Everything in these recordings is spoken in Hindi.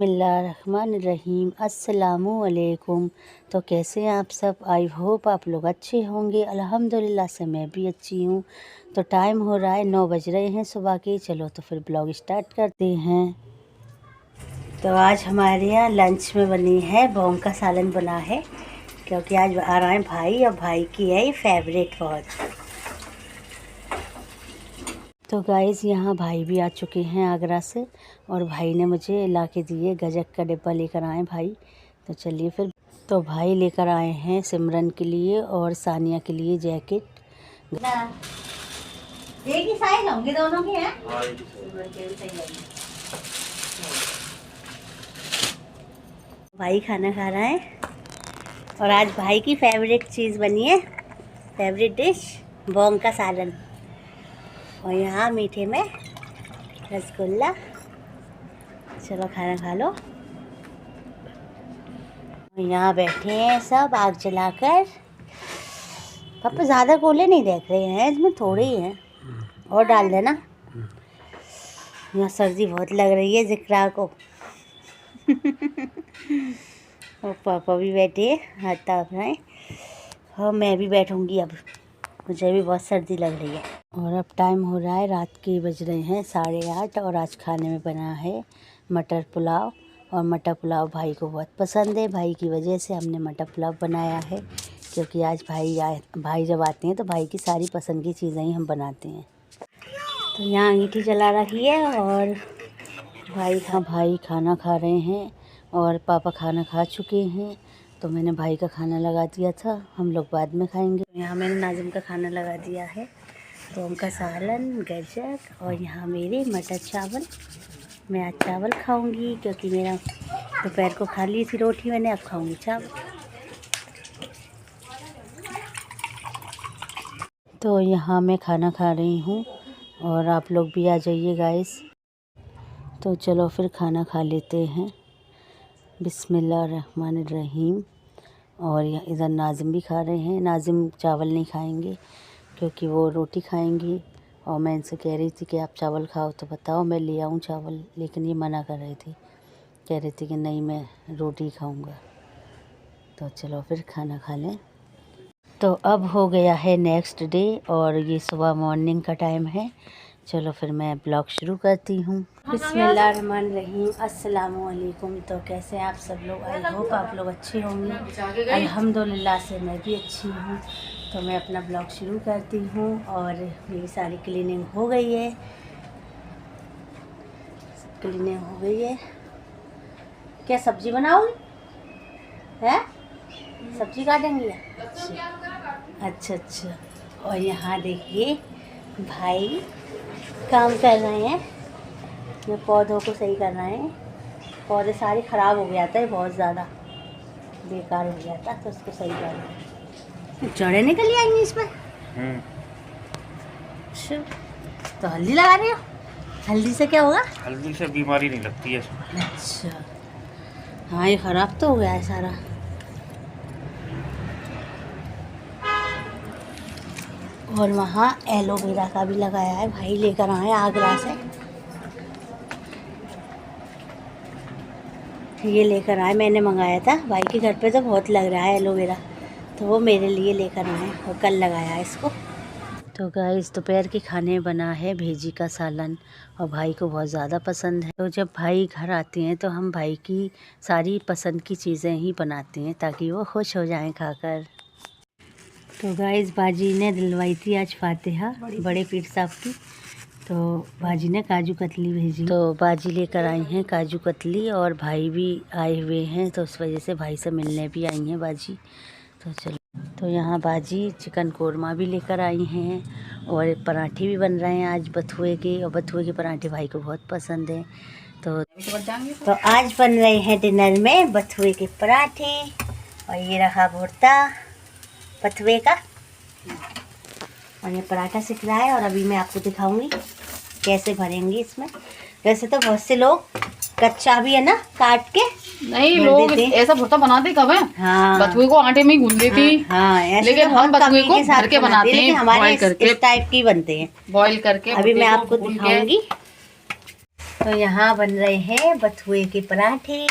बिस्मिल्लाहिर्रहमानिर्रहीम अस्सलामुअलैकुम। तो कैसे हैं आप सब? आई होप आप लोग अच्छे होंगे। अल्हम्दुलिल्लाह से मैं भी अच्छी हूँ। तो टाइम हो रहा है 9 बज रहे हैं सुबह के। चलो तो फिर ब्लॉग स्टार्ट करते हैं। तो आज हमारे यहाँ लंच में बनी है बॉन्ग का सालन बना है, क्योंकि आज आ रहा है भाई और भाई की है फेवरेट बहुत। तो गाइज़ यहाँ भाई भी आ चुके हैं आगरा से, और भाई ने मुझे ला के दिए गजक का डिब्बा लेकर आए भाई। तो चलिए फिर। तो भाई लेकर आए हैं सिमरन के लिए और सानिया के लिए जैकेट। एक ही साइज होंगे दोनों के हैं। भाई खाना खा रहा है और आज भाई की फेवरेट चीज़ बनी है, फेवरेट डिश बॉन्ग का सालन। और यहाँ मीठे में रसगुल्ला। चलो खाना खा लो। यहाँ बैठे हैं सब आग जलाकर। पापा ज़्यादा कोले नहीं देख रहे हैं, इसमें थोड़े ही हैं, और डाल देना। यहाँ सर्दी बहुत लग रही है जिक्रा को। और पापा भी बैठे हाथ ताप रहे हैं, और मैं भी बैठूँगी अब। मुझे भी बहुत सर्दी लग रही है। और अब टाइम हो रहा है रात के बज रहे हैं 8:30। और आज खाने में बना है मटर पुलाव। और मटर पुलाव भाई को बहुत पसंद है, भाई की वजह से हमने मटर पुलाव बनाया है, क्योंकि आज भाई जब आते हैं तो भाई की सारी पसंद की चीज़ें ही हम बनाते हैं। तो यहाँ अंगीठी जला रही है और भाई खाना खा रहे हैं, और पापा खाना खा चुके हैं। तो मैंने भाई का खाना लगा दिया था, हम लोग बाद में खाएंगे। यहाँ मैंने नाजिम का खाना लगा दिया है, तो उनका सालन गजक। और यहाँ मेरे मटर चावल। मैं आज चावल खाऊंगी, क्योंकि मेरा दोपहर को खा ली थी रोटी मैंने, अब खाऊंगी चावल। तो यहाँ मैं खाना खा रही हूँ, और आप लोग भी आ जाइए गाइस। तो चलो फिर खाना खा लेते हैं। बिस्मिल्लाहिर्रहमानिर्रहीम। और इधर नाजिम भी खा रहे हैं। नाजिम चावल नहीं खाएंगे, क्योंकि वो रोटी खाएंगी। और मैं इनसे कह रही थी कि आप चावल खाओ तो बताओ, मैं ले आऊँ चावल, लेकिन ये मना कर रहे थे, कह रहे थे कि नहीं मैं रोटी खाऊंगा। तो चलो फिर खाना खा लें। तो अब हो गया है नेक्स्ट डे, और ये सुबह मॉर्निंग का टाइम है। चलो फिर मैं ब्लॉग शुरू करती हूँ। बिस्मिल्लाहिर्रहमानिर्रहीम अस्सलामुअलैकुम। तो कैसे हैं आप सब लोग? आई होप आप लोग अच्छे होंगे। अल्हम्दुलिल्लाह से मैं भी अच्छी हूँ। तो मैं अपना ब्लॉग शुरू करती हूँ। और मेरी सारी क्लीनिंग हो गई है, क्लीनिंग हो गई है। क्या सब्जी बनाऊँ है? सब्जी काटेंगी? अच्छा। और यहाँ देखिए भाई काम कर रहे हैं, ये पौधों को सही कर रहे हैं। पौधे सारे ख़राब हो गया था, बहुत ज़्यादा बेकार हो गया था, तो उसको सही कर रहे हैं। जड़ें निकल आएंगी इसमें। अच्छा, तो हल्दी लगा रहे हो? हल्दी से क्या होगा? हल्दी से बीमारी नहीं लगती है। अच्छा, हाँ ये ख़राब तो हो गया है सारा। और वहाँ एलोवेरा का भी लगाया है, भाई लेकर आए आगरा से। ये लेकर आए, मैंने मंगाया था, भाई के घर पे तो बहुत लग रहा है एलोवेरा, तो वो मेरे लिए लेकर आए और कल लगाया है इसको। तो गाइस दोपहर के खाने में बना है भेजी का सालन, और भाई को बहुत ज़्यादा पसंद है। तो जब भाई घर आते हैं तो हम भाई की सारी पसंद की चीज़ें ही बनाते हैं, ताकि वो खुश हो जाएं खाकर। तो गाइस बाजी ने दिलवाई थी आज फातिहा बड़े पीर साहब की, तो बाजी ने काजू कतली भेजी। तो बाजी लेकर आई हैं काजू कतली, और भाई भी आए हुए हैं, तो उस वजह से भाई से मिलने भी आई हैं बाजी। तो चलो, तो यहाँ बाजी चिकन कोरमा भी लेकर आई हैं, और पराठे भी बन रहे हैं आज बथुए के, और बथुए के पराठे भाई को बहुत पसंद है। तो आज बन रहे हैं डिनर में बथुए के पराठे, और ये रहा भुर्ता बथुए का, और ये पराठा सिक रहा है। और अभी मैं आपको दिखाऊंगी कैसे भरेंगी इसमें। वैसे तो बहुत से लोग कच्चा भी है ना काट के, नहीं लोग ऐसा भुर्ता बनाते कब है। हाँ, बथुए को आटे में ही गूंद देती। हाँ, लेकिन हम बथुए को भर के बनाते हैं, हमारे इस टाइप की बनते हैं, बॉईल करके। अभी मैं आपको दिखाऊंगी। तो यहाँ बन रहे हैं बथुए के पराठे,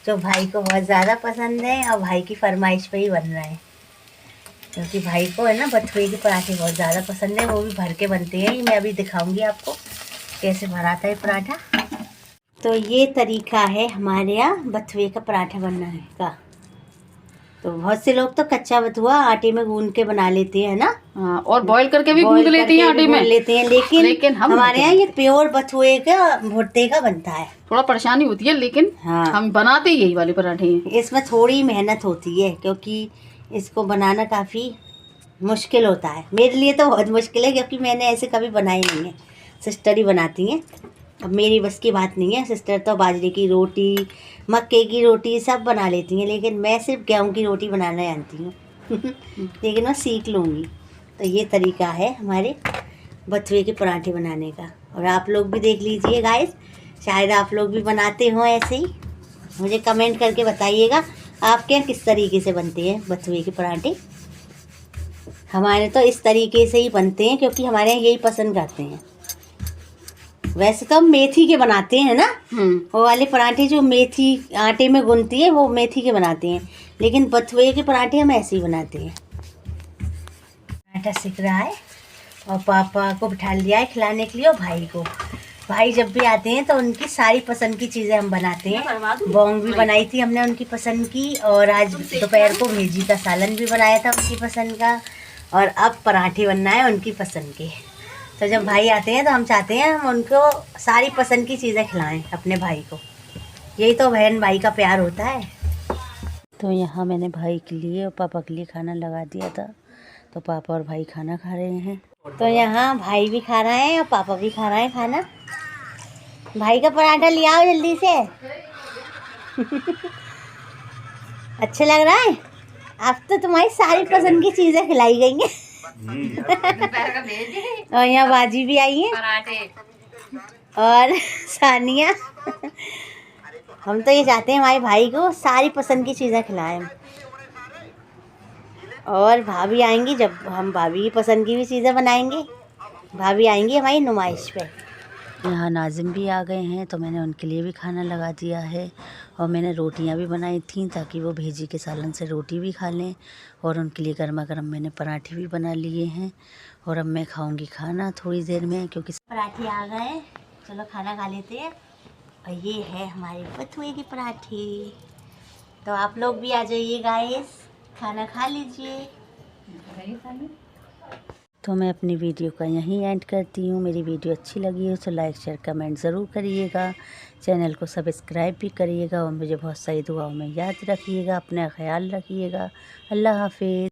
जो भाई को बहुत ज़्यादा पसंद है और भाई की फरमाइश पे ही बन रहा है, क्योंकि भाई को है ना बथुए के पराठे बहुत ज़्यादा पसंद है। वो भी भर के बनते हैं, मैं अभी दिखाऊंगी आपको कैसे भराता है पराठा। तो ये तरीका है हमारे यहाँ बथुए का पराठा बनाने का। तो बहुत से लोग तो कच्चा बथुआ आटे में गूंद के बना लेते हैं ना, हाँ, और बॉईल करके भी गूंद लेती हैं आटे में लेते हैं, लेकिन हमारे यहाँ ये प्योर बथुए का भुट्टे का बनता है। थोड़ा परेशानी होती है, लेकिन हाँ, हम बनाते ही यही वाले पराठे हैं। इसमें थोड़ी मेहनत होती है, क्योंकि इसको बनाना काफ़ी मुश्किल होता है। मेरे लिए तो बहुत मुश्किल है, क्योंकि मैंने ऐसे कभी बनाए नहीं है, सिस्टर ही बनाती हैं। अब मेरी बस की बात नहीं है, सिस्टर तो बाजरे की रोटी, मक्के की रोटी सब बना लेती हैं, लेकिन मैं सिर्फ गेहूं की रोटी बनाना जानती हूँ। लेकिन मैं सीख लूँगी। तो ये तरीका है हमारे बथुए के पराठे बनाने का, और आप लोग भी देख लीजिए गाइस, शायद आप लोग भी बनाते हो ऐसे ही। मुझे कमेंट करके बताइएगा आपके यहाँ किस तरीके से बनते हैं बथुए के पराठे। हमारे तो इस तरीके से ही बनते हैं, क्योंकि हमारे यहाँ यही पसंद करते हैं। वैसे तो हम मेथी के बनाते हैं ना, वो वाले पराठे जो मेथी आटे में गूंथती है वो मेथी के बनाते हैं, लेकिन बथुए के पराठे हम ऐसे ही बनाते हैं। आटा सीख रहा है और पापा को बिठा लिया है खिलाने के लिए, और भाई को। भाई जब भी आते हैं तो उनकी सारी पसंद की चीज़ें हम बनाते हैं। बॉन्ग भी बनाई थी हमने उनकी पसंद की, और आज दोपहर को भेजी का सालन भी बनाया था उनकी पसंद का, और अब पराठे बनना है उनकी पसंद के। तो जब भाई आते हैं तो हम चाहते हैं हम उनको सारी पसंद की चीज़ें खिलाएं अपने भाई को। यही तो बहन भाई का प्यार होता है। तो यहाँ मैंने भाई के लिए और पापा के लिए खाना लगा दिया था, तो पापा और भाई खाना खा रहे हैं। तो यहाँ भाई भी खा रहे हैं और पापा भी खा रहे हैं खाना। भाई का पराठा ले आओ जल्दी से। अच्छा लग रहा है? अब तो तुम्हारी सारी पसंद की चीज़ें खिलाई गई हैं। और यहाँ बाजी भी आई है और सानिया। हम तो ये चाहते हैं हमारे भाई को सारी पसंद की चीज़ें खिलाएं, और भाभी आएंगी जब हम भाभी की पसंद की भी चीज़ें बनाएंगे। भाभी आएंगी हमारी नुमाइश पे। यहाँ नाजिम भी आ गए हैं, तो मैंने उनके लिए भी खाना लगा दिया है, और मैंने रोटियां भी बनाई थी ताकि वो भेजी के सालन से रोटी भी खा लें, और उनके लिए गर्मा गर्म मैंने पराठे भी बना लिए हैं। और अब मैं खाऊंगी खाना थोड़ी देर में, क्योंकि पराठे आ गए। चलो खाना खा लेते हैं। और ये है हमारे बथुए के पराठे। तो आप लोग भी आ जाइए गाइस, खाना खा लीजिए। तो मैं अपनी वीडियो का यहीं एंड करती हूँ। मेरी वीडियो अच्छी लगी हो तो लाइक शेयर कमेंट ज़रूर करिएगा, चैनल को सब्सक्राइब भी करिएगा, और मुझे बहुत सारी दुआओं में याद रखिएगा। अपना ख्याल रखिएगा। अल्लाह हाफिज़।